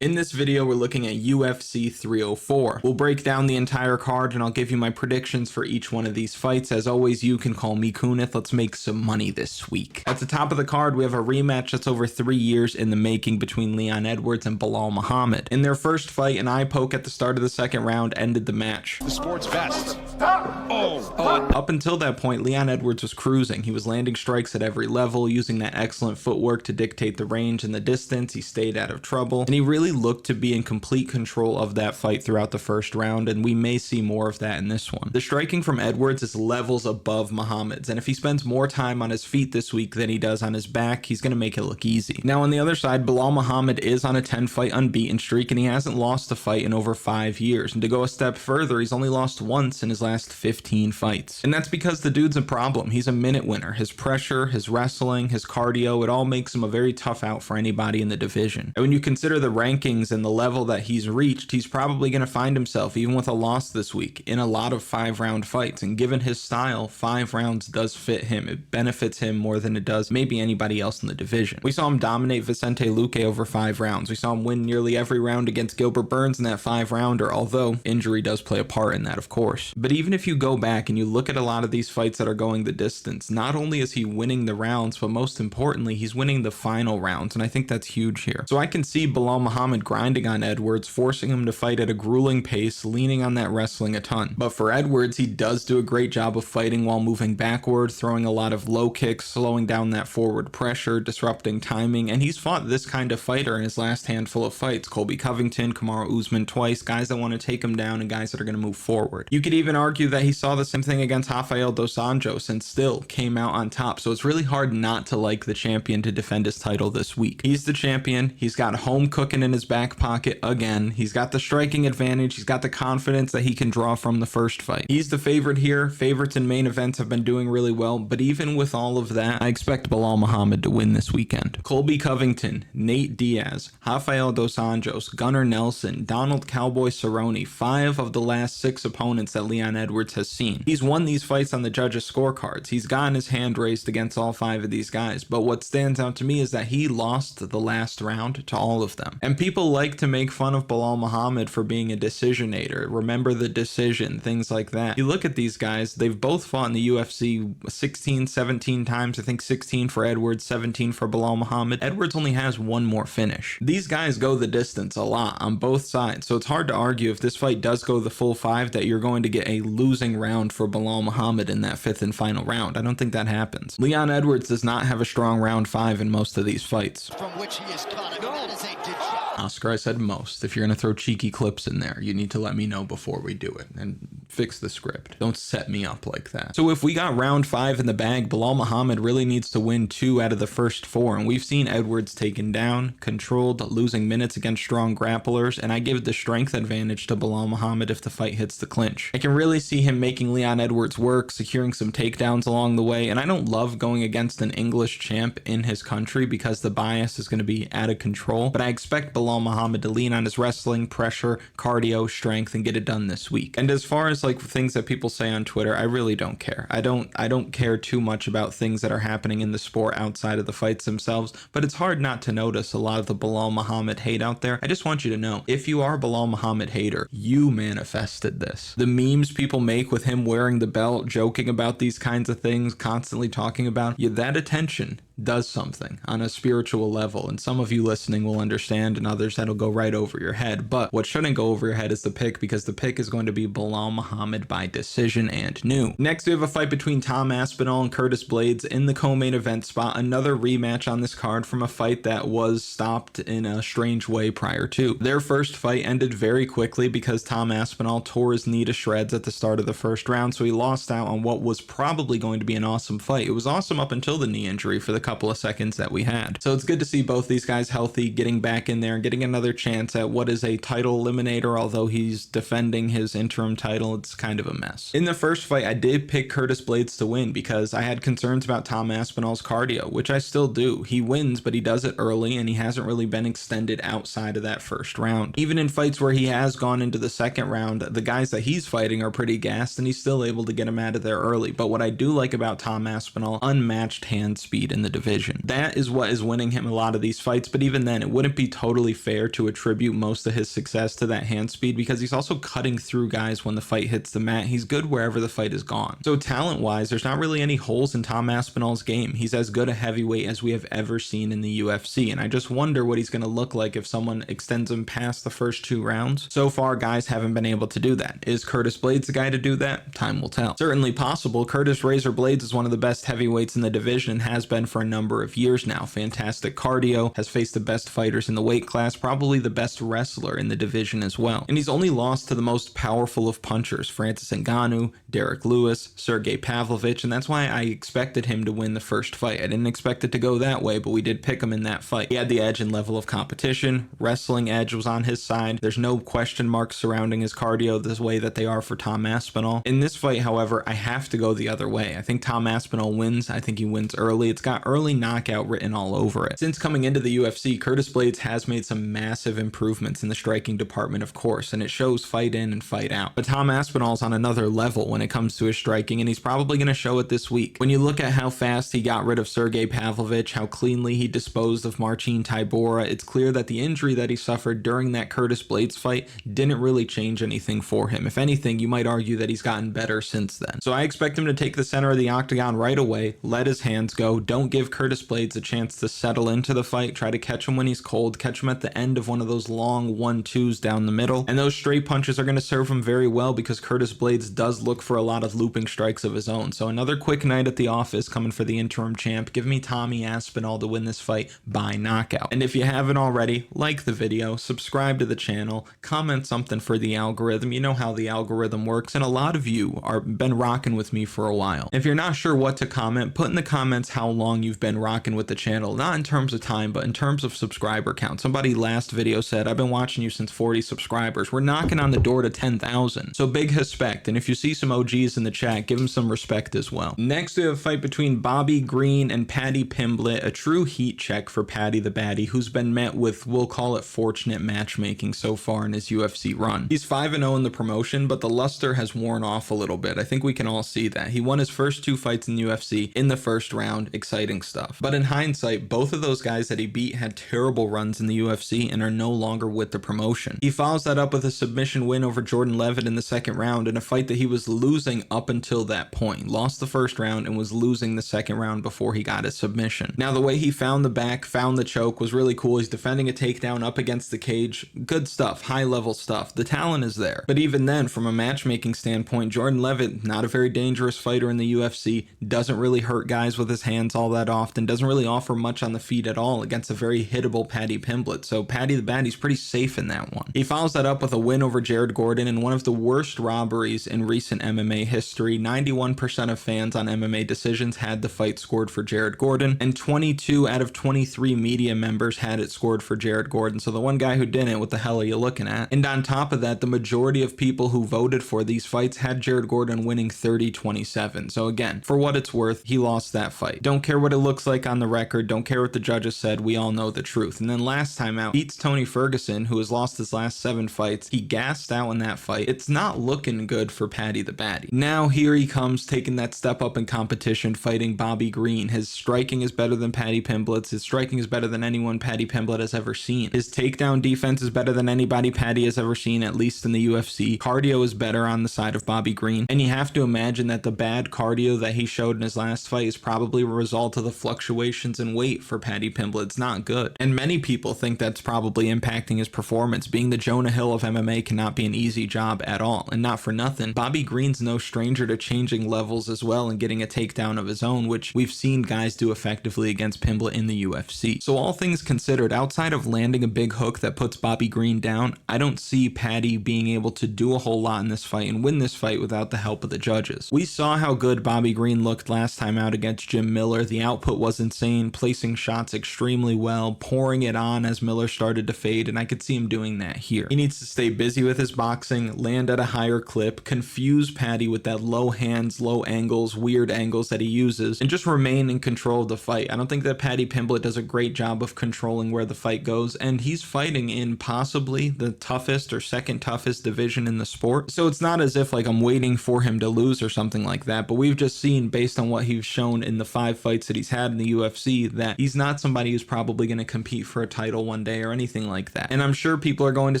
In this video, we're looking at UFC 304. We'll break down the entire card and I'll give you my predictions for each one of these fights. As always, you can call me Kunith. Let's make some money this week. At the top of the card, we have a rematch that's over 3 years in the making between Leon Edwards and Belal Muhammad. In their first fight, an eye poke at the start of the second round ended the match. The sport's best. Up until that point, Leon Edwards was cruising. He was landing strikes at every level, using that excellent footwork to dictate the range and the distance. He stayed out of trouble, and he really looked to be in complete control of that fight throughout the first round, and we may see more of that in this one. The striking from Edwards is levels above Muhammad's, and if he spends more time on his feet this week than he does on his back, he's going to make it look easy. Now on the other side, Belal Muhammad is on a 10-fight unbeaten streak, and he hasn't lost a fight in over 5 years, and to go a step further, he's only lost once in his last 15 fights. And that's because the dude's a problem. He's a minute winner. His pressure, his wrestling, his cardio, it all makes him a very tough out for anybody in the division. And when you consider the rankings and the level that he's reached, he's probably going to find himself, even with a loss this week, in a lot of 5-round fights. And given his style, 5 rounds does fit him. It benefits him more than it does maybe anybody else in the division. We saw him dominate Vicente Luque over 5 rounds. We saw him win nearly every round against Gilbert Burns in that 5-rounder, although injury does play a part in that, of course. But even if you go back and you look at a lot of these fights that are going the distance, not only is he winning the rounds, but most importantly, he's winning the final rounds, and I think that's huge here. So I can see Belal Muhammad grinding on Edwards, forcing him to fight at a grueling pace, leaning on that wrestling a ton. But for Edwards, he does do a great job of fighting while moving backward, throwing a lot of low kicks, slowing down that forward pressure, disrupting timing, and he's fought this kind of fighter in his last handful of fights. Colby Covington, Kamaru Usman twice, guys that want to take him down and guys that are going to move forward. You could even argue that he saw the same thing against Rafael dos Anjos and still came out on top, so it's really hard not to like the champion to defend his title this week. He's the champion, he's got home cooking in his back pocket again, he's got the striking advantage, he's got the confidence that he can draw from the first fight. He's the favorite here. Favorites in main events have been doing really well, but even with all of that, I expect Belal Muhammad to win this weekend. Colby Covington, Nate Diaz, Rafael dos Anjos, Gunnar Nelson, Donald Cowboy Cerrone, 5 of the last 6 opponents that Leon Edwards has seen. He's won these fights on the judges' scorecards. He's gotten his hand raised against all 5 of these guys, but what stands out to me is that he lost the last round to all of them. And people like to make fun of Belal Muhammad for being a decisionator. Remember the decision, things like that. You look at these guys, they've both fought in the UFC 16, 17 times. I think 16 for Edwards, 17 for Belal Muhammad. Edwards only has 1 more finish. These guys go the distance a lot on both sides, so it's hard to argue if this fight does go the full 5 that you're going to get a losing round for Belal Muhammad in that 5th and final round. I don't think that happens. Leon Edwards does not have a strong round 5 in most of these fights. From which he is caught. That is a degenerate. Oscar, I said most. If you're going to throw cheeky clips in there, you need to let me know before we do it and fix the script. Don't set me up like that. So if we got round 5 in the bag, Belal Muhammad really needs to win 2 out of the first 4, and we've seen Edwards taken down, controlled, losing minutes against strong grapplers, and I give the strength advantage to Belal Muhammad if the fight hits the clinch. I can really see him making Leon Edwards work, securing some takedowns along the way, and I don't love going against an English champ in his country because the bias is going to be out of control, but I expect Belal Muhammad to lean on his wrestling, pressure, cardio, strength, and get it done this week. And as far as like things that people say on Twitter, I really don't care. I don't care too much about things that are happening in the sport outside of the fights themselves, but it's hard not to notice a lot of the Belal Muhammad hate out there. I just want you to know, if you are a Belal Muhammad hater, you manifested this. The memes people make with him wearing the belt, joking about these kinds of things, constantly talking about that attention does something on a spiritual level, and some of you listening will understand, and others that'll go right over your head. But what shouldn't go over your head is the pick, because the pick is going to be Belal Muhammad by decision and new. Next, we have a fight between Tom Aspinall and Curtis Blaydes in the co-main event spot. Another rematch on this card from a fight that was stopped in a strange way prior to. Their first fight ended very quickly because Tom Aspinall tore his knee to shreds at the start of the first round, so he lost out on what was probably going to be an awesome fight. It was awesome up until the knee injury for the couple of seconds that we had. So it's good to see both these guys healthy, getting back in there and getting another chance at what is a title eliminator. Although he's defending his interim title, it's kind of a mess. In the first fight, I did pick Curtis Blaydes to win because I had concerns about Tom Aspinall's cardio, which I still do. He wins, but he does it early, and he hasn't really been extended outside of that first round. Even in fights where he has gone into the second round, the guys that he's fighting are pretty gassed, and he's still able to get him out of there early. But what I do like about Tom Aspinall, unmatched hand speed in the division. That is what is winning him a lot of these fights, but even then, it wouldn't be totally fair to attribute most of his success to that hand speed because he's also cutting through guys when the fight hits the mat. He's good wherever the fight is gone. So talent-wise, there's not really any holes in Tom Aspinall's game. He's as good a heavyweight as we have ever seen in the UFC, and I just wonder what he's going to look like if someone extends him past the first 2 rounds. So far, guys haven't been able to do that. Is Curtis Blaydes the guy to do that? Time will tell. Certainly possible. Curtis Razor Blaydes is one of the best heavyweights in the division and has been for a number of years now. Fantastic cardio, has faced the best fighters in the weight class, probably the best wrestler in the division as well. And he's only lost to the most powerful of punchers, Francis Ngannou, Derek Lewis, Sergey Pavlovich, and that's why I expected him to win the first fight. I didn't expect it to go that way, but we did pick him in that fight. He had the edge in level of competition. Wrestling edge was on his side. There's no question marks surrounding his cardio the way that they are for Tom Aspinall. In this fight, however, I have to go the other way. I think Tom Aspinall wins. I think he wins early. It's got early knockout written all over it. Since coming into the UFC, Curtis Blaydes has made some massive improvements in the striking department, of course, and it shows fight in and fight out. But Tom Aspinall's on another level when it comes to his striking, and he's probably going to show it this week. When you look at how fast he got rid of Sergey Pavlovich, how cleanly he disposed of Marcin Tybura, it's clear that the injury that he suffered during that Curtis Blaydes fight didn't really change anything for him. If anything, you might argue that he's gotten better since then. So I expect him to take the center of the octagon right away, let his hands go, don't give Curtis Blaydes a chance to settle into the fight, try to catch him when he's cold, catch him at the end of one of those long 1-2s down the middle, and those straight punches are going to serve him very well because Curtis Blaydes does look for a lot of looping strikes of his own. So another quick night at the office coming for the interim champ. Give me Tommy Aspinall to win this fight by knockout. And if you haven't already, like the video, subscribe to the channel, comment something for the algorithm. You know how the algorithm works, and a lot of you are been rocking with me for a while. If you're not sure what to comment, put in the comments how long you've been rocking with the channel, not in terms of time, but in terms of subscriber count. Somebody last video said, I've been watching you since 40 subscribers. We're knocking on the door to 10,000. So big respect. And if you see some OGs in the chat, give them some respect as well. Next, we have a fight between Bobby Green and Paddy Pimblett, a true heat check for Paddy the Baddy, who's been met with, we'll call it fortunate matchmaking so far in his UFC run. He's 5-0 in the promotion, but the luster has worn off a little bit. I think we can all see that. He won his first 2 fights in the UFC in the first round. Exciting stuff. But in hindsight, both of those guys that he beat had terrible runs in the UFC and are no longer with the promotion. He follows that up with a submission win over Jordan Levitt in the second round in a fight that he was losing up until that point. Lost the first round and was losing the second round before he got his submission. Now, the way he found the back, found the choke was really cool. He's defending a takedown up against the cage. Good stuff, high level stuff. The talent is there. But even then, from a matchmaking standpoint, Jordan Levitt, not a very dangerous fighter in the UFC, doesn't really hurt guys with his hands all that often, doesn't really offer much on the feet at all against a very hittable Paddy Pimblett. So Paddy the Baddy's pretty safe in that one. He follows that up with a win over Jared Gordon in one of the worst robberies in recent MMA history. 91% of fans on MMA Decisions had the fight scored for Jared Gordon, and 22 out of 23 media members had it scored for Jared Gordon. So the one guy who didn't, what the hell are you looking at? And on top of that, the majority of people who voted for these fights had Jared Gordon winning 30-27. So again, for what it's worth, he lost that fight. Don't care what it looks like on the record, don't care what the judges said, we all know the truth. And then last time out, beats Tony Ferguson, who has lost his last 7 fights. He gassed out in that fight. It's not looking good for Paddy the Baddy. Now here he comes, taking that step up in competition, fighting Bobby Green. His striking is better than Paddy Pimblett's. His striking is better than anyone Paddy Pimblett has ever seen. His takedown defense is better than anybody Paddy has ever seen, at least in the UFC. Cardio is better on the side of Bobby Green, and you have to imagine that the bad cardio that he showed in his last fight is probably a result of the fluctuations in weight for Paddy Pimblett. It's not good, and many people think that's probably impacting his performance. Being the Jonah Hill of MMA cannot be an easy job at all, and not for nothing, Bobby Green's no stranger to changing levels as well and getting a takedown of his own, which we've seen guys do effectively against Pimblett in the UFC. So all things considered, outside of landing a big hook that puts Bobby Green down, I don't see Paddy being able to do a whole lot in this fight and win this fight without the help of the judges. We saw how good Bobby Green looked last time out against Jim Miller. The output was insane, placing shots extremely well, pouring it on as Miller started to fade, and I could see him doing that here. He needs to stay busy with his boxing, land at a higher clip, confuse Paddy Paddy with that low hands, low angles, weird angles that he uses, and just remain in control of the fight. I don't think that Paddy Pimblett does a great job of controlling where the fight goes, and he's fighting in possibly the toughest or second toughest division in the sport. So it's not as if like I'm waiting for him to lose or something like that, but we've just seen, based on what he's shown in the 5 fights that he's had in the UFC, that he's not somebody who's probably going to compete for a title one day or anything like that. And I'm sure people are going to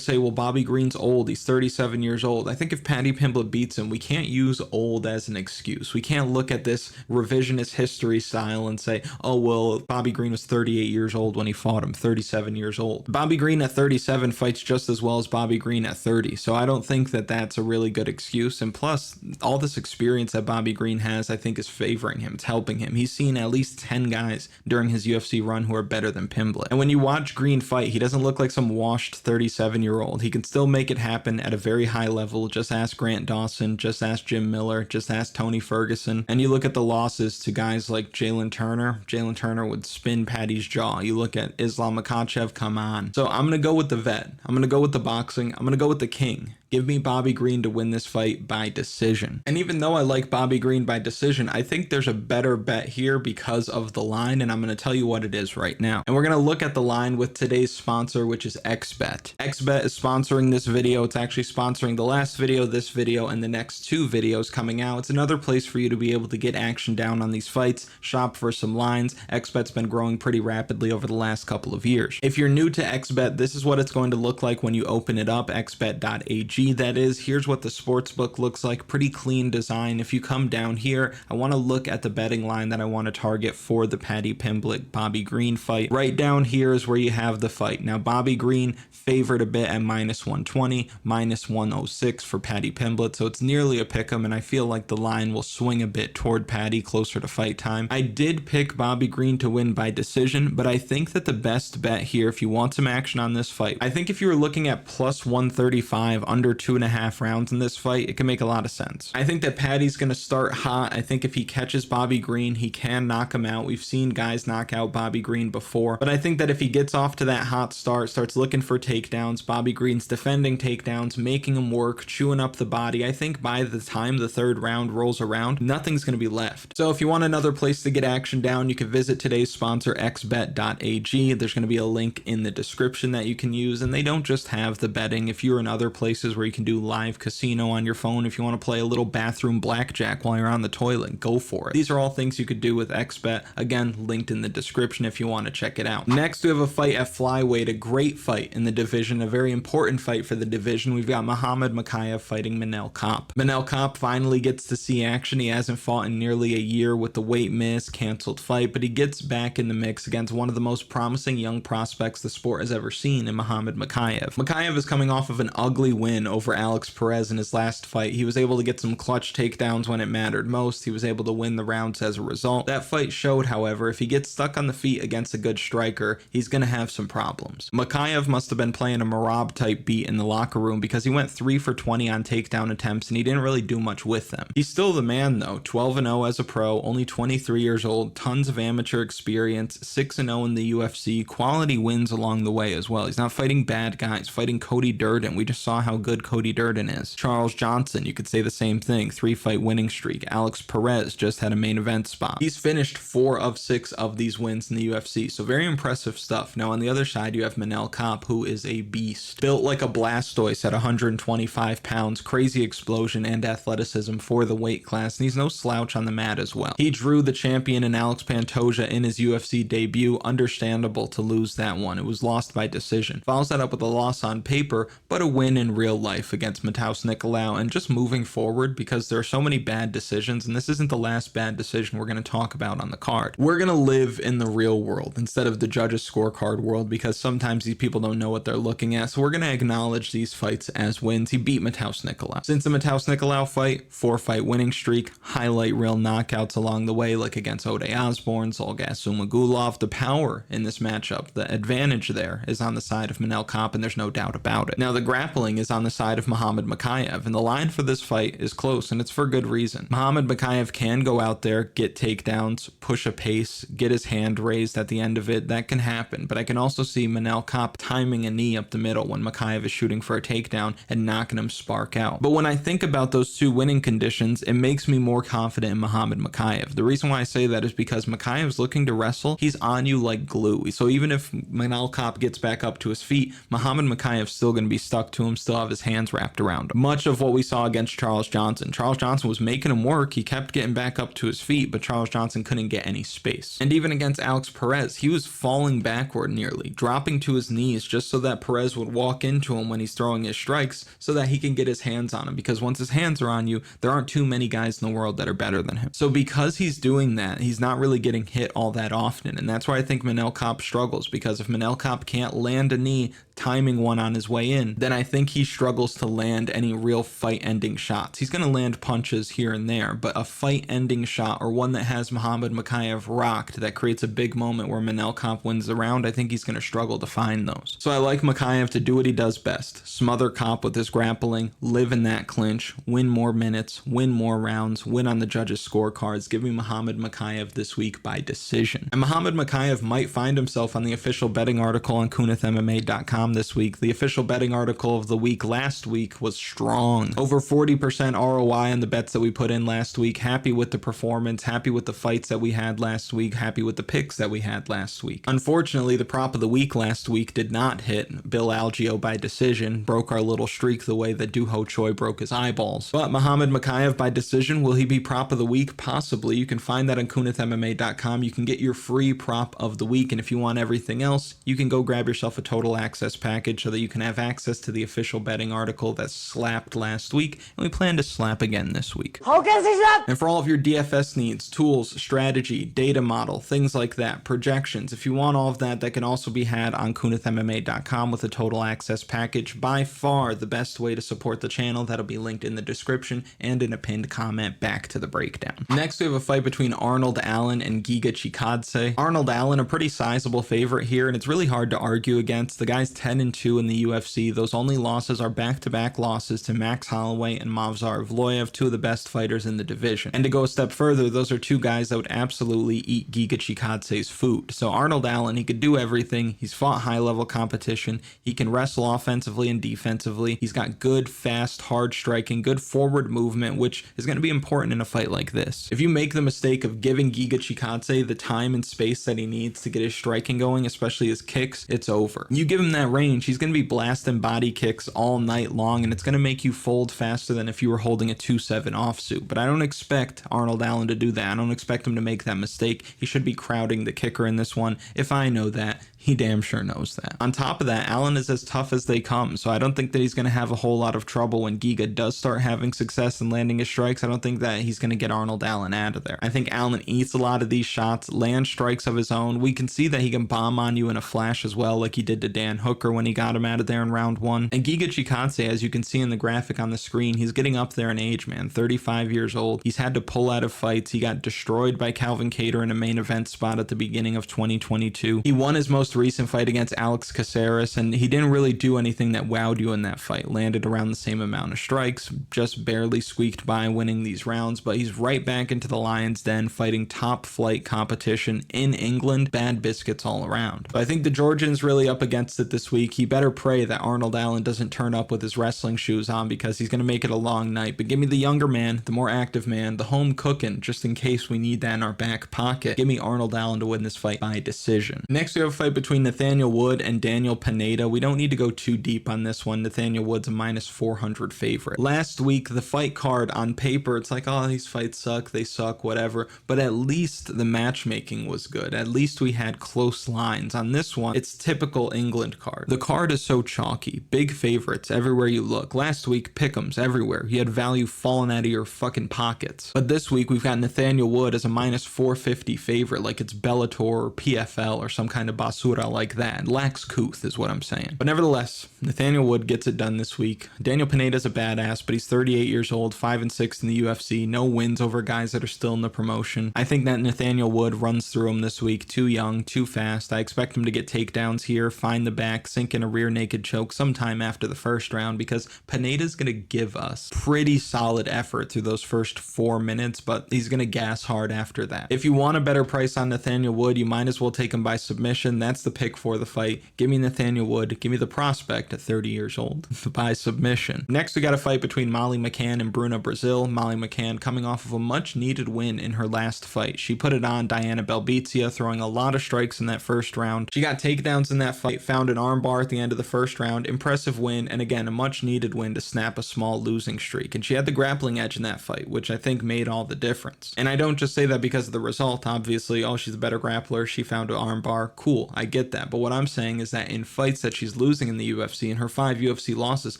say, well, Bobby Green's old, he's 37 years old. I think if Paddy Pimblett beats him, we can't use old as an excuse. We can't look at this revisionist history style and say, oh, well, Bobby Green was 38 years old when he fought him, 37 years old. Bobby Green at 37 fights just as well as Bobby Green at 30. So I don't think that that's a really good excuse. And plus, all this experience that Bobby Green has, I think, is favoring him. It's helping him. He's seen at least 10 guys during his UFC run who are better than Pimblett. And when you watch Green fight, he doesn't look like some washed 37-year-old. He can still make it happen at a very high level. Just ask Grant Dawson, just ask Jim Miller, just ask Tony Ferguson. And you look at the losses to guys like Jalen Turner. Jalen Turner would spin Paddy's jaw. You look at Islam Makhachev, come on. So I'm going to go with the vet. I'm going to go with the boxing. I'm going to go with the king. Give me Bobby Green to win this fight by decision. And even though I like Bobby Green by decision, I think there's a better bet here because of the line, and I'm going to tell you what it is right now. And we're going to look at the line with today's sponsor, which is XBet. XBet is sponsoring this video. It's actually sponsoring the last video, this video, and the next 2 videos coming out. It's another place for you to be able to get action down on these fights, shop for some lines. XBet's been growing pretty rapidly over the last couple of years. If you're new to XBet, this is what it's going to look like when you open it up, xbet.ag. That is, here's what the sportsbook looks like. Pretty clean design. If you come down here, I want to look at the betting line that I want to target for the Paddy Pimblett Bobby Green fight. Right down here is where you have the fight. Now, Bobby Green favored a bit at -120, -106 for Paddy Pimblett, so it's nearly a pick 'em, and I feel like the line will swing a bit toward Paddy closer to fight time. I did pick Bobby Green to win by decision, but I think that the best bet here, if you want some action on this fight, I think if you were looking at +135 under 2.5 rounds in this fight, it can make a lot of sense. I think that Paddy's going to start hot. I think if he catches Bobby Green, he can knock him out. We've seen guys knock out Bobby Green before, but I think that if he gets off to that hot start, starts looking for takedowns, Bobby Green's defending takedowns, making him work, chewing up the body, I think by the time the 3rd round rolls around, nothing's going to be left. So if you want another place to get action down, you can visit today's sponsor, xbet.ag. There's going to be a link in the description that you can use, and they don't just have the betting. If you're in other places where you can do live casino on your phone, if you want to play a little bathroom blackjack while you're on the toilet, go for it. These are all things you could do with XBet. Again, linked in the description if you want to check it out. Next, we have a fight at flyweight, a great fight in the division, a very important fight for the division. We've got Mokaev fighting Manel Kape. Manel Kape finally gets to see action. He hasn't fought in nearly a year with the weight miss, canceled fight, but he gets back in the mix against one of the most promising young prospects the sport has ever seen in Mokaev. Mokaev is coming off of an ugly win over Alex Perez in his last fight. He was able to get some clutch takedowns when it mattered most. He was able to win the rounds as a result. That fight showed, however, if he gets stuck on the feet against a good striker, he's going to have some problems. Mokaev must have been playing a Marab type beat in the locker room because he went 3 for 20 on takedown attempts and he didn't really do much with them. He's still the man though, 12-0 as a pro, only 23 years old, tons of amateur experience, 6-0 in the UFC, quality wins along the way as well. He's not fighting bad guys, fighting Cody Durden. We just saw how good Cody Durden is. Charles Johnson, you could say the same thing, 3-fight winning streak. Alex Perez just had a main event spot. He's finished 4 of 6 of these wins in the UFC, so very impressive stuff. Now on the other side, you have Manel Kape, who is a beast. Built like a Blastoise at 125 pounds, crazy explosion and athleticism for the weight class, and he's no slouch on the mat as well. He drew the champion in Alex Pantoja in his UFC debut. Understandable to lose that one. It was lost by decision. Follows that up with a loss on paper, but a win in real life against Matheus Nicolau. And just moving forward, because there are so many bad decisions, and this isn't the last bad decision we're going to talk about on the card. We're going to live in the real world instead of the judges' scorecard world, because sometimes these people don't know what they're looking at. So we're going to acknowledge these fights as wins. He beat Matheus Nicolau. Since the Matheus Nicolau fight, 4-fight winning streak, highlight reel knockouts along the way, like against Ode Osborne, Zolgas Zumagulov. The power in this matchup, the advantage there is on the side of Manel Kape, and there's no doubt about it. Now the grappling is on the side of Muhammad Mokaev, and the line for this fight is close, and it's for good reason. Muhammad Mokaev can go out there, get takedowns, push a pace, get his hand raised at the end of it. That can happen, but I can also see Manel Kape timing a knee up the middle when Mokaev is shooting for a takedown and knocking him spark out. But when I think about those two winning conditions, it makes me more confident in Muhammad Mokaev. The reason why I say that is because Mokaev's looking to wrestle. He's on you like glue. So even if Manel Kape gets back up to his feet, Muhammad Mokaev's still going to be stuck to him, still have his hands wrapped around him. Much of what we saw against Charles Johnson. Charles Johnson was making him work. He kept getting back up to his feet, but Charles Johnson couldn't get any space. And even against Alex Perez, he was falling backward nearly, dropping to his knees just so that Perez would walk into him when he's throwing his strikes so that he can get his hands on him, because once his hands are on you, there aren't too many guys in the world that are better than him. So because he's doing that, he's not really getting hit all that often, and that's why I think Manel Kape struggles, because if Manel Kape can't land a knee timing one on his way in, then I think he struggles to land any real fight-ending shots. He's going to land punches here and there, but a fight-ending shot, or one that has Muhammad Mokaev rocked, that creates a big moment where Manel Kape wins the round, I think he's going to struggle to find those. So I like Mokaev to do what he does best: smother Kape with his grappling, live in that clinch, win more minutes, win more rounds, win on the judges' scorecards. Give me Muhammad Mokaev this week by decision. And Muhammad Mokaev might find himself on the official betting article on KunithMMA.com this week. The official betting article of the week last week was strong. Over 40% ROI on the bets that we put in last week. Happy with the performance, happy with the fights that we had last week, happy with the picks that we had last week. Unfortunately, the prop of the week last week did not hit. Belal by decision, broke our little streak the way that Duho Choi broke his eyeballs. But Muhammad Mokaev by decision, will he be prop of the week? Possibly. You can find that on KunithMMA.com. You can get your free prop of the week, and if you want everything else, you can go grab yourself a total access package so that you can have access to the official betting article that slapped last week, and we plan to slap again this week. And for all of your DFS needs, tools, strategy, data model, things like that, projections, if you want all of that, that can also be had on KunithMMA.com with a total access package. By far the best way to support the channel. That'll be linked in the description and in a pinned comment. Back to the breakdown. Next we have a fight between Arnold Allen and Giga Chikadze. Arnold Allen, a pretty sizable favorite here, and it's really hard to argue against. The guy's 10-2 in the UFC. Those only losses are back-to-back losses to Max Holloway and Movsar Evloev, two of the best fighters in the division. And to go a step further, those are two guys that would absolutely eat Giga Chikadze's food. So Arnold Allen, he could do everything. He's fought high-level competition. He can wrestle offensively and defensively. He's got good, fast, hard striking, good forward movement, which is going to be important in a fight like this. If you make the mistake of giving Giga Chikadze the time and space that he needs to get his striking going, especially his kicks, it's over. You give him that range, he's going to be blasting body kicks all night long, and it's going to make you fold faster than if you were holding a 2-7 offsuit. But I don't expect Arnold Allen to do that. I don't expect him to make that mistake. He should be crowding the kicker in this one. If I know that, he damn sure knows that. On top of that, Allen is as tough as they come, so I don't think that he's going to have a whole lot of trouble when Giga does start having success in landing his strikes. I don't think that he's going to get Arnold Allen out of there. I think Allen eats a lot of these shots, lands strikes of his own. We can see that he can bomb on you in a flash as well, like he did to Dan Hooker when he got him out of there in round 1. And Giga Chikadze, as you can see in the graphic on the screen, he's getting up there in age, man. 35 years old. He's had to pull out of fights. He got destroyed by Calvin Kattar in a main event spot at the beginning of 2022. He won his most recent fight against Alex Caceres, and he didn't really do anything that wowed you in that fight. Landed around the same amount of strikes, just barely squeaked by winning these rounds, but he's right back into the Lion's Den fighting top flight competition in England. Bad biscuits all around. But I think the Georgian's really up against it this week. He better pray that Arnold Allen doesn't turn up with his wrestling shoes on, because he's going to make it a long night. But give me the younger man, the more active man, the home cooking, just in case we need that in our back pocket. Give me Arnold Allen to win this fight by decision. Next we have a fight between Nathaniel Wood and Daniel Pineda. We don't need to go too deep on this one. Nathaniel Wood's a minus 400 favorite. Last week, the fight card on paper, it's like, oh, these fights suck, they suck, whatever. But at least the matchmaking was good. At least we had close lines. On this one, it's typical England card. The card is so chalky. Big favorites everywhere you look. Last week, pick'ems everywhere. You had value falling out of your fucking pockets. But this week, we've got Nathaniel Wood as a minus 450 favorite, like it's Bellator or PFL or some kind of basura basura like that. Lacks couth is what I'm saying. But nevertheless, Nathaniel Wood gets it done this week. Daniel Pineda's a badass, but he's 38 years old, 5-6 in the UFC. No wins over guys that are still in the promotion. I think that Nathaniel Wood runs through him this week. Too young, too fast. I expect him to get takedowns here, find the back, sink in a rear naked choke sometime after the first round, because Pineda's going to give us pretty solid effort through those first 4 minutes, but he's going to gas hard after that. If you want a better price on Nathaniel Wood, you might as well take him by submission. That's the pick for the fight. Give me Nathaniel Wood. Give me the prospect at 30 years old by submission. Next, we got a fight between Molly McCann and Bruna Brasil. Molly McCann coming off of a much needed win in her last fight. She put it on Diana Belbizia, throwing a lot of strikes in that first round. She got takedowns in that fight, found an armbar at the end of the first round. Impressive win, and again, a much needed win to snap a small losing streak. And she had the grappling edge in that fight, which I think made all the difference. And I don't just say that because of the result, obviously. Oh, she's a better grappler, she found an armbar. Cool, I get that. But what I'm saying is that in fights that she's losing in the UFC, in her 5 UFC losses,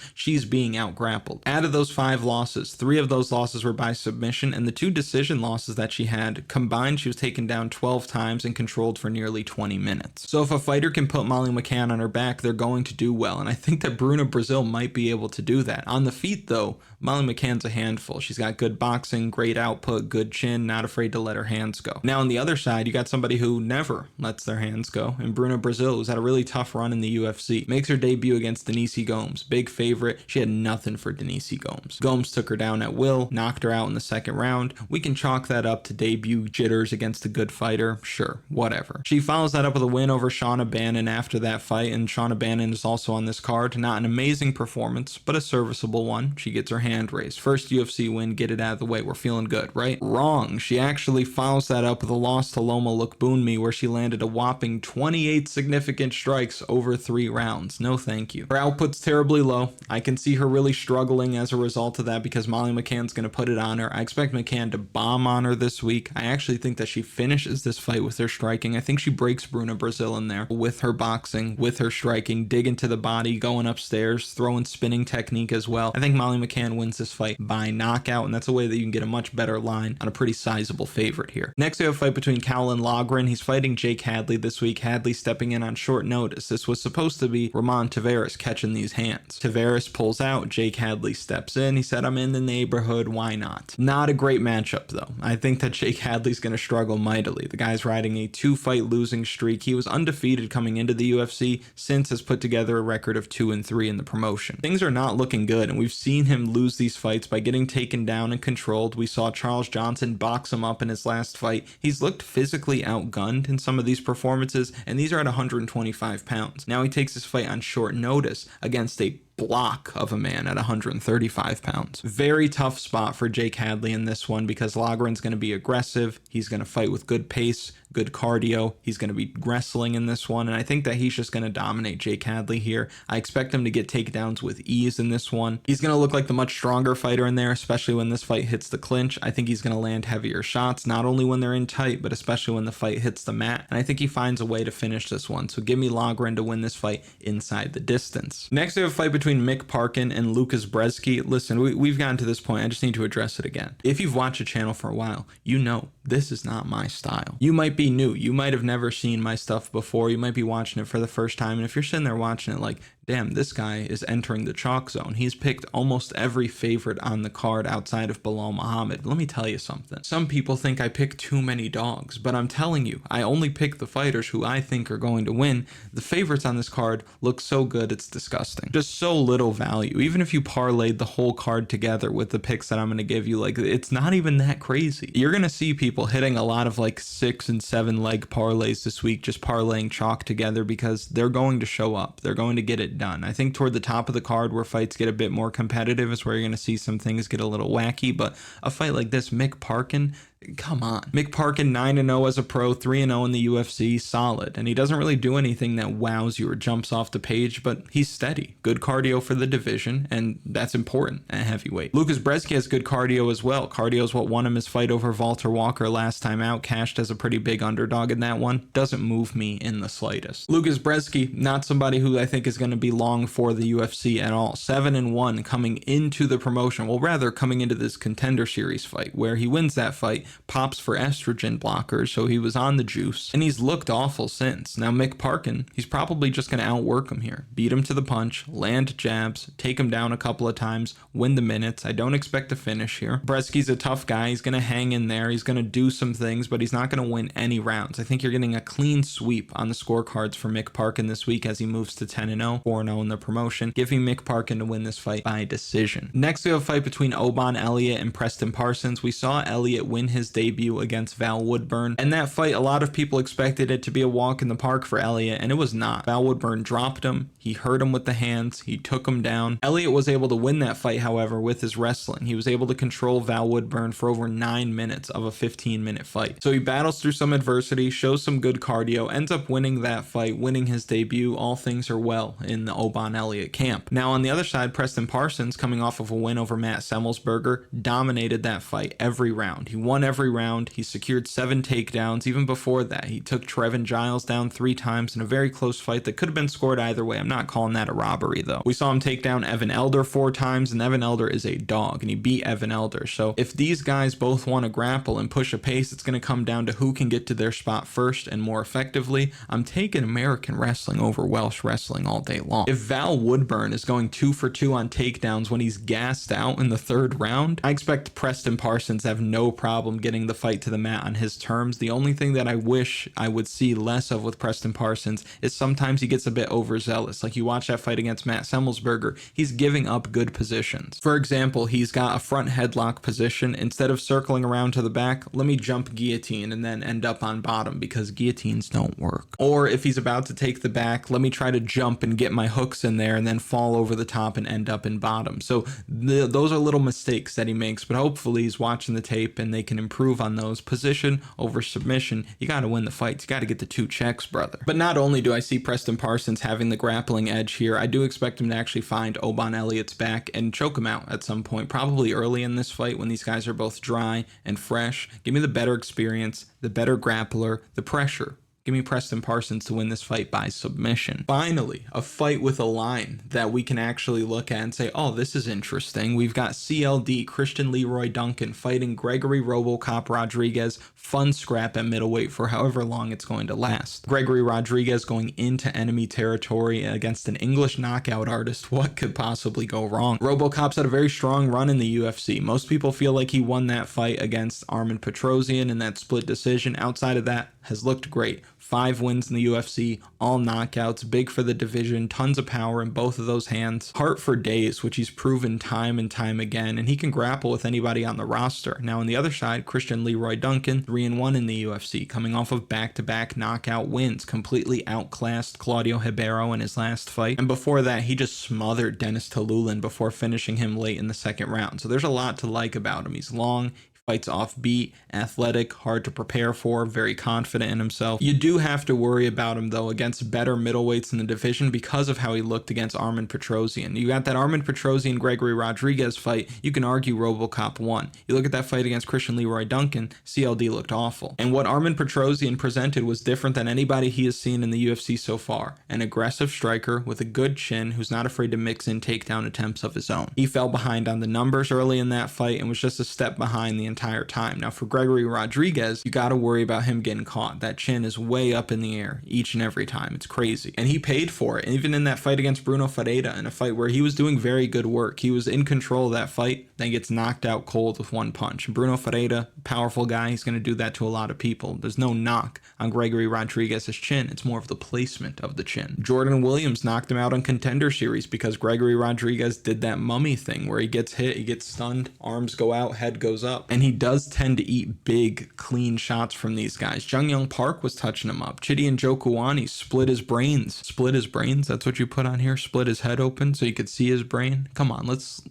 she's being out-grappled. Out of those 5 losses, 3 of those losses were by submission, and the 2 decision losses that she had, combined, she was taken down 12 times and controlled for nearly 20 minutes. So if a fighter can put Molly McCann on her back, they're going to do well, and I think that Bruna Brasil might be able to do that. On the feet, though, Molly McCann's a handful. She's got good boxing, great output, good chin, not afraid to let her hands go. Now, on the other side, you got somebody who never lets their hands go, and Bruna Brasil, who's had a really tough run in the UFC. Makes her debut against Denise Gomes. Big favorite. She had nothing for Denise Gomes. Gomes took her down at will, knocked her out in the second round. We can chalk that up to debut jitters against a good fighter. Sure, whatever. She follows that up with a win over Shauna Bannon after that fight, and Shauna Bannon is also on this card. Not an amazing performance, but a serviceable one. She gets her hand raised. First UFC win, get it out of the way. We're feeling good, right? Wrong. She actually follows that up with a loss to Loma Lookboonmee, where she landed a whopping 28 significant strikes over 3 rounds. No thank you. Her output's terribly low. I can see her really struggling as a result of that because Molly McCann's going to put it on her. I expect McCann to bomb on her this week. I actually think that she finishes this fight with her striking. I think she breaks Bruna Brasil in there with her boxing, with her striking, digging to the body, going upstairs, throwing spinning technique as well. I think Molly McCann wins this fight by knockout, and that's a way that you can get a much better line on a pretty sizable favorite here. Next, we have a fight between Caolan Loughran. He's fighting Jake Hadley this week. Hadley stepping in on short notice. This was supposed to be Ramon Taveras catching these hands. Taveras pulls out. Jake Hadley steps in. He said, I'm in the neighborhood. Why not? Not a great matchup, though. I think that Jake Hadley's going to struggle mightily. The guy's riding a 2-fight losing streak. He was undefeated coming into the UFC, since has put together a record of 2-3 in the promotion. Things are not looking good, and we've seen him lose these fights by getting taken down and controlled. We saw Charles Johnson box him up in his last fight. He's looked physically outgunned in some of these performances, and these are at 125 pounds. Now he takes his fight on short notice against a block of a man at 135 pounds. Very tough spot for Jake Hadley in this one because Loughran's going to be aggressive. He's going to fight with good pace, good cardio. He's going to be wrestling in this one, and I think that he's just going to dominate Jake Hadley here. I expect him to get takedowns with ease in this one. He's going to look like the much stronger fighter in there, especially when this fight hits the clinch. I think he's going to land heavier shots, not only when they're in tight, but especially when the fight hits the mat, and I think he finds a way to finish this one. So give me Loughran to win this fight inside the distance. Next, we have a fight between Mick Parkin and Lukasz Brzeski. Listen, we've gotten to this point. I just need to address it again. If you've watched the channel for a while, you know this is not my style. You might be new. You might have never seen my stuff before. You might be watching it for the first time. And if you're sitting there watching it like, damn, this guy is entering the chalk zone. He's picked almost every favorite on the card outside of Belal Muhammad. Let me tell you something. Some people think I pick too many dogs, but I'm telling you, I only pick the fighters who I think are going to win. The favorites on this card look so good, it's disgusting. Just so little value. Even if you parlayed the whole card together with the picks that I'm going to give you, like, it's not even that crazy. You're going to see people hitting a lot of like 6 and 7 leg parlays this week, just parlaying chalk together because they're going to show up. They're going to get it done. I think toward the top of the card where fights get a bit more competitive is where you're going to see some things get a little wacky, but a fight like this, Mick Parkin, come on. Mick Parkin 9-0 as a pro, 3-0 in the UFC, solid. And he doesn't really do anything that wows you or jumps off the page, but he's steady. Good cardio for the division, and that's important at heavyweight. Lukasz Brzeski has good cardio as well. Cardio is what won him his fight over Walter Walker last time out. Cashed as a pretty big underdog in that one. Doesn't move me in the slightest. Lukasz Brzeski, not somebody who I think is going to be long for the UFC at all. 7-1 coming into the promotion. Well, rather coming into this Contender Series fight where he wins that fight. pops for estrogen blockers, so he was on the juice, and he's looked awful since. Now Mick Parkin, he's probably just going to outwork him here, beat him to the punch, land jabs, take him down a couple of times, win the minutes. I don't expect to finish here. Brzeski's a tough guy. He's going to hang in there. He's going to do some things, but he's not going to win any rounds. I think you're getting a clean sweep on the scorecards for Mick Parkin this week as he moves to 10-0, 4-0 in the promotion, giving Mick Parkin to win this fight by decision. Next, we have a fight between Oban Elliot and Preston Parsons. We saw Elliot win his debut against Val Woodburn, and that fight, a lot of people expected it to be a walk in the park for Elliot, and it was not. Val Woodburn dropped him. He hurt him with the hands. He took him down. Elliot was able to win that fight, however, with his wrestling. He was able to control Val Woodburn for over 9 minutes of a 15-minute fight. So he battles through some adversity, shows some good cardio, ends up winning that fight, winning his debut. All things are well in the Oban Elliot camp. Now on the other side, Preston Parsons, coming off of a win over Matt Semmelsberger, dominated that fight every round. He won every round. He secured 7 takedowns. Even before that, he took Trevin Giles down 3 times in a very close fight that could have been scored either way. I'm not calling that a robbery though. We saw him take down Evan Elder 4 times, and Evan Elder is a dog, and he beat Evan Elder. So if these guys both want to grapple and push a pace, it's going to come down to who can get to their spot first and more effectively. I'm taking American wrestling over Welsh wrestling all day long. If Val Woodburn is going 2 for 2 on takedowns when he's gassed out in the 3rd round, I expect Preston Parsons to have no problem getting the fight to the mat on his terms. The only thing that I wish I would see less of with Preston Parsons is sometimes he gets a bit overzealous. Like you watch that fight against Matt Semmelsberger, he's giving up good positions. For example, he's got a front headlock position. Instead of circling around to the back, let me jump guillotine and then end up on bottom, because guillotines don't work. Or if he's about to take the back, let me try to jump and get my hooks in there and then fall over the top and end up in bottom. So those are little mistakes that he makes, but hopefully he's watching the tape and they can improve on those. Position over submission. You got to win the fights. You got to get the 2 checks, brother. But not only do I see Preston Parsons having the grappling edge here, I do expect him to actually find Oban Elliott's back and choke him out at some point, probably early in this fight when these guys are both dry and fresh. Give me the better experience, the better grappler, the pressure. Give me Preston Parsons to win this fight by submission. Finally, a fight with a line that we can actually look at and say, oh, this is interesting. We've got CLD, Christian Leroy Duncan, fighting Gregory RoboCop Rodrigues. Fun scrap at middleweight for however long it's going to last. Gregory Rodrigues going into enemy territory against an English knockout artist. What could possibly go wrong? RoboCop's had a very strong run in the UFC. Most people feel like he won that fight against Armin Petrosian in that split decision. Outside of that, has looked great. 5 wins in the UFC, all knockouts, big for the division, tons of power in both of those hands. Heart for days, which he's proven time and time again, and he can grapple with anybody on the roster. Now on the other side, Christian Leroy Duncan, 3-1 in the UFC, coming off of back-to-back knockout wins, completely outclassed Claudio Ribeiro in his last fight. And before that, he just smothered Dennis Talulin before finishing him late in the 2nd round. So there's a lot to like about him. He's long, fights offbeat, athletic, hard to prepare for, very confident in himself. You do have to worry about him though against better middleweights in the division because of how he looked against Armin Petrosian. You got that Armin Petrosian Gregory Rodrigues fight, you can argue RoboCop won. You look at that fight against Christian Leroy Duncan, CLD looked awful. And what Armin Petrosian presented was different than anybody he has seen in the UFC so far. An aggressive striker with a good chin who's not afraid to mix in takedown attempts of his own. He fell behind on the numbers early in that fight and was just a step behind the entire time. Now for Gregory Rodrigues, you got to worry about him getting caught. That chin is way up in the air each and every time. It's crazy. And he paid for it. Even in that fight against Bruno Ferreira, in a fight where he was doing very good work. He was in control of that fight, then gets knocked out cold with 1 punch. Bruno Ferreira, powerful guy, he's going to do that to a lot of people. There's no knock on Gregory Rodrigues' chin. It's more of the placement of the chin. Jordan Williams knocked him out on Contender Series because Gregory Rodrigues did that mummy thing where he gets hit, he gets stunned, arms go out, head goes up. And he does tend to eat big, clean shots from these guys. Jung Young Park was touching him up. Chidi and Jokuani split his brains. Split his brains? That's what you put on here? Split his head open so you could see his brain? Come on, let's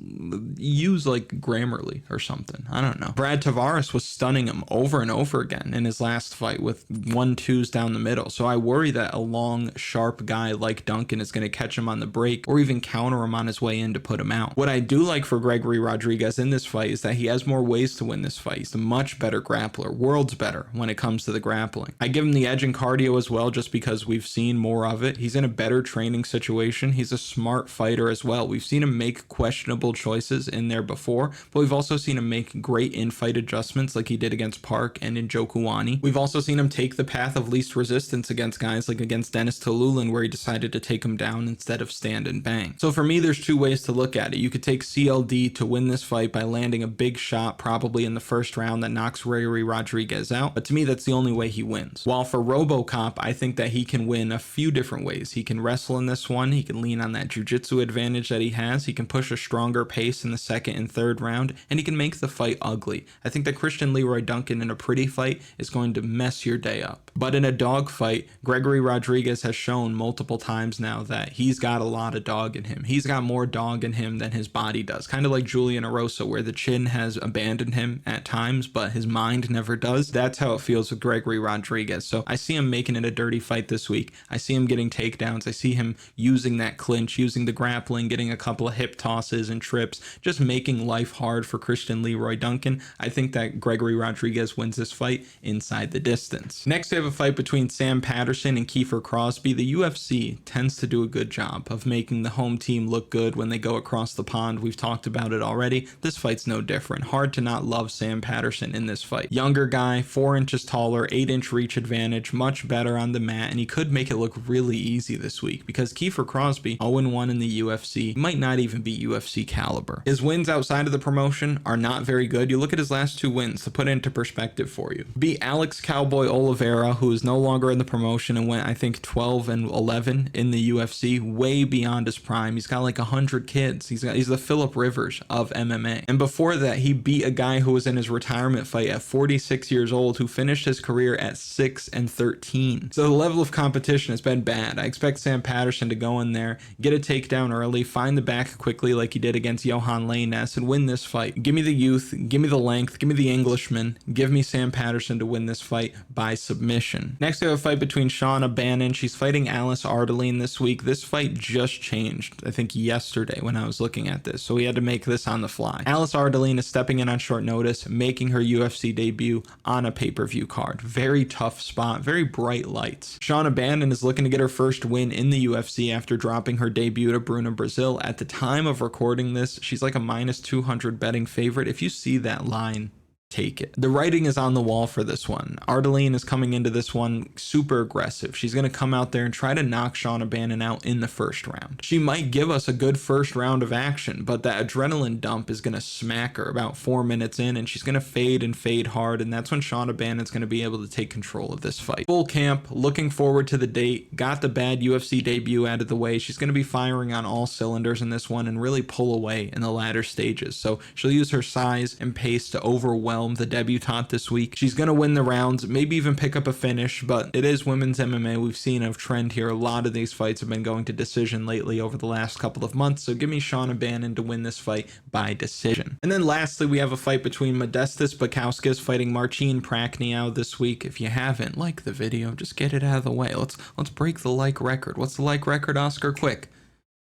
use like Grammarly or something. I don't know. Brad Tavares was stunning him over and over again in his last fight with 1-2s down the middle. So I worry that a long, sharp guy like Duncan is going to catch him on the break or even counter him on his way in to put him out. What I do like for Gregory Rodrigues in this fight is that he has more ways to win win this fight. He's a much better grappler, worlds better when it comes to the grappling. I give him the edge in cardio as well, just because we've seen more of it. He's in a better training situation. He's a smart fighter as well. We've seen him make questionable choices in there before, but we've also seen him make great in-fight adjustments like he did against Park and in Jokuani. We've also seen him take the path of least resistance against guys like against Dennis Tolulan, where he decided to take him down instead of stand and bang. So for me, there's two ways to look at it. You could take CLD to win this fight by landing a big shot probably in the first round that knocks Gregory Rodrigues out, but to me that's the only way he wins. While for RoboCop, I think that he can win a few different ways. He can wrestle in this one, he can lean on that jiu-jitsu advantage that he has, he can push a stronger pace in the second and third round, and he can make the fight ugly. I think that Christian Leroy Duncan in a pretty fight is going to mess your day up. But in a dog fight, Gregory Rodrigues has shown multiple times now that he's got a lot of dog in him. He's got more dog in him than his body does. Kind of like Julian Erosa, where the chin has abandoned him at times, but his mind never does. That's how it feels with Gregory Rodrigues. So I see him making it a dirty fight this week. I see him getting takedowns. I see him using that clinch, using the grappling, getting a couple of hip tosses and trips, just making life hard for Christian Leroy Duncan. I think that Gregory Rodrigues wins this fight inside the distance. Next, we have a fight between Sam Patterson and Kiefer Crosby. The UFC tends to do a good job of making the home team look good when they go across the pond. We've talked about it already. This fight's no different. Hard to not love Sam Patterson in this fight. Younger guy, 4 inches taller, 8-inch reach advantage, much better on the mat, and he could make it look really easy this week because Kiefer Crosby, 0-1 in the UFC, might not even be UFC caliber. His wins outside of the promotion are not very good. You look at his last 2 wins to put it into perspective for you. Beat Alex Cowboy Oliveira, who is no longer in the promotion and went, I think, 12-11 in the UFC, way beyond his prime. He's got like 100 kids. He's the Phillip Rivers of MMA. And before that, he beat a guy who was in his retirement fight at 46 years old, who finished his career at 6-13. So the level of competition has been bad. I expect Sam Patterson to go in there, get a takedown early, find the back quickly like he did against Johan Lainez, and win this fight. Give me the youth, give me the length, give me the Englishman, give me Sam Patterson to win this fight by submission. Next, we have a fight between Sean O'Bannon. She's fighting Alice Ardeline this week. This fight just changed, I think, yesterday when I was looking at this, so we had to make this on the fly. Alice Ardeline is stepping in on short notice, making her UFC debut on a pay-per-view card. Very tough spot, very bright lights. Sean O'Bannon is looking to get her first win in the UFC after dropping her debut to Bruna, Brasil. At the time of recording this, she's like a -200 betting favorite. If you see that line, take it. The writing is on the wall for this one. Ardeline is coming into this one super aggressive. She's going to come out there and try to knock Sean O'Bannon out in the first round. She might give us a good first round of action, but that adrenaline dump is going to smack her about 4 minutes in, and she's going to fade and fade hard, and that's when Sean O'Bannon's going to be able to take control of this fight. Full camp, looking forward to the date, got the bad UFC debut out of the way. She's going to be firing on all cylinders in this one and really pull away in the latter stages. So she'll use her size and pace to overwhelm the debutante this week. She's going to win the rounds, maybe even pick up a finish, but it is women's MMA. We've seen a trend here. A lot of these fights have been going to decision lately over the last couple of months, so give me Sean O'Bannon to win this fight by decision. And then lastly, we have a fight between Modestas Bukauskas fighting Marcin Prachnio this week. If you haven't, like the video, just get it out of the way. Let's break the like record. What's the like record, Oscar? Quick.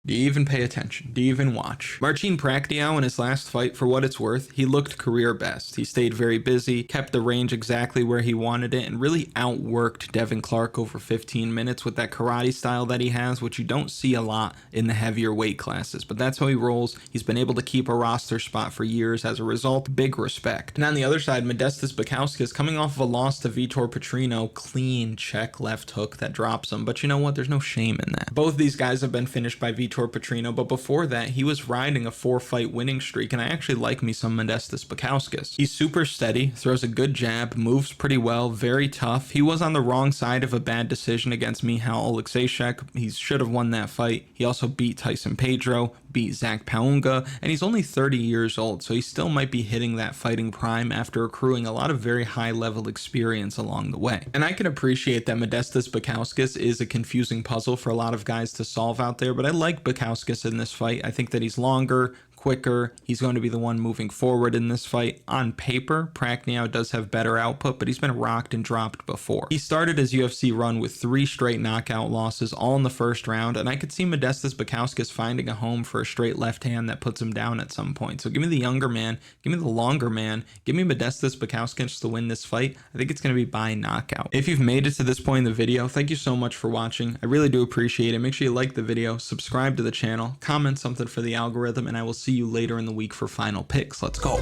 Do you even pay attention? Do you even watch? Marcin Prachnio in his last fight, for what it's worth, he looked career best. He stayed very busy, kept the range exactly where he wanted it, and really outworked Devin Clark over 15 minutes with that karate style that he has, which you don't see a lot in the heavier weight classes. But that's how he rolls. He's been able to keep a roster spot for years as a result. Big respect. And on the other side, Modestas Bukauskas coming off of a loss to Vitor Petrino, clean check left hook that drops him. But you know what? There's no shame in that. Both these guys have been finished by Vitor Petrino, but before that, he was riding a 4-fight winning streak, and I actually like me some Modestas Bukauskas. He's super steady, throws a good jab, moves pretty well, very tough. He was on the wrong side of a bad decision against Michal Oleksiejczuk. He should have won that fight. He also beat Tyson Pedro, beat Zach Paunga, and he's only 30 years old, so he still might be hitting that fighting prime after accruing a lot of very high-level experience along the way. And I can appreciate that Modestas Bukauskas is a confusing puzzle for a lot of guys to solve out there, but I like Bukauskas in this fight. I think that he's longer, quicker. He's going to be the one moving forward in this fight. On paper, Prachnio does have better output, but he's been rocked and dropped before. He started his UFC run with 3 straight knockout losses, all in the first round, and I could see Modestas Bukauskas finding a home for a straight left hand that puts him down at some point. So give me the younger man, give me the longer man, give me Modestas Bukauskas to win this fight. I think it's going to be by knockout. If you've made it to this point in the video, thank you so much for watching. I really do appreciate it. Make sure you like the video, subscribe to the channel, comment something for the algorithm, and I will see you later in the week for final picks. Let's go.